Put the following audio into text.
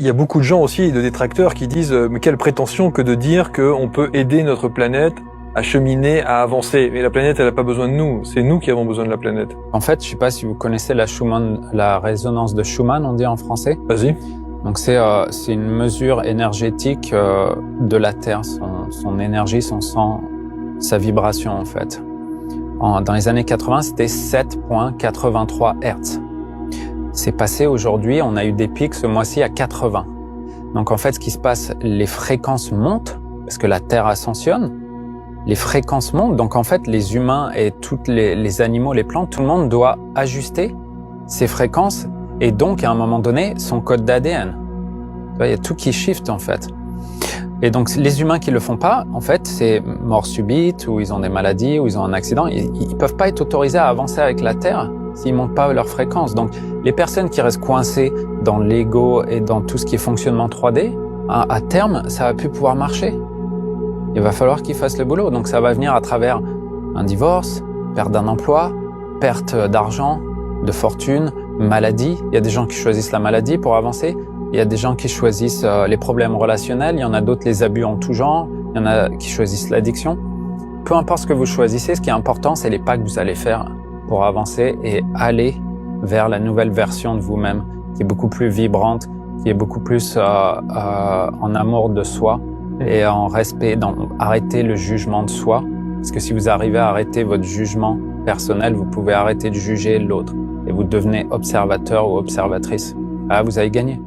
Il y a beaucoup de gens aussi, de détracteurs, qui disent mais quelle prétention que de dire qu'on peut aider notre planète à cheminer, à avancer. Mais la planète, elle n'a pas besoin de nous. C'est nous qui avons besoin de la planète. En fait, je sais pas si vous connaissez la résonance de Schumann, on dit en français. Vas-y. Donc c'est une mesure énergétique de la Terre, son énergie, son sang, sa vibration en fait. Dans les années 80, c'était 7,83 Hertz. C'est passé aujourd'hui, on a eu des pics ce mois-ci à 80. Donc en fait, ce qui se passe, les fréquences montent, parce que la Terre ascensionne, les fréquences montent, donc en fait, les humains et tous les animaux, les plantes, tout le monde doit ajuster ses fréquences et donc à un moment donné, son code d'ADN. Il y a tout qui shift en fait. Et donc les humains qui le font pas, en fait, c'est mort subite, ou ils ont des maladies, ou ils ont un accident, ils peuvent pas être autorisés à avancer avec la Terre s'ils montent pas leur fréquence. Donc les personnes qui restent coincées dans l'ego et dans tout ce qui est fonctionnement 3D, à terme, ça va plus pouvoir marcher. Il va falloir qu'ils fassent le boulot. Donc ça va venir à travers un divorce, perte d'un emploi, perte d'argent, de fortune, maladie. Il y a des gens qui choisissent la maladie pour avancer. Il y a des gens qui choisissent les problèmes relationnels. Il y en a d'autres, les abus en tout genre. Il y en a qui choisissent l'addiction. Peu importe ce que vous choisissez, ce qui est important, c'est les pas que vous allez faire pour avancer et aller vers la nouvelle version de vous-même, qui est beaucoup plus vibrante, qui est beaucoup plus en amour de soi et en respect, arrêter le jugement de soi. Parce que si vous arrivez à arrêter votre jugement personnel, vous pouvez arrêter de juger l'autre et vous devenez observateur ou observatrice. Ah, vous avez gagné.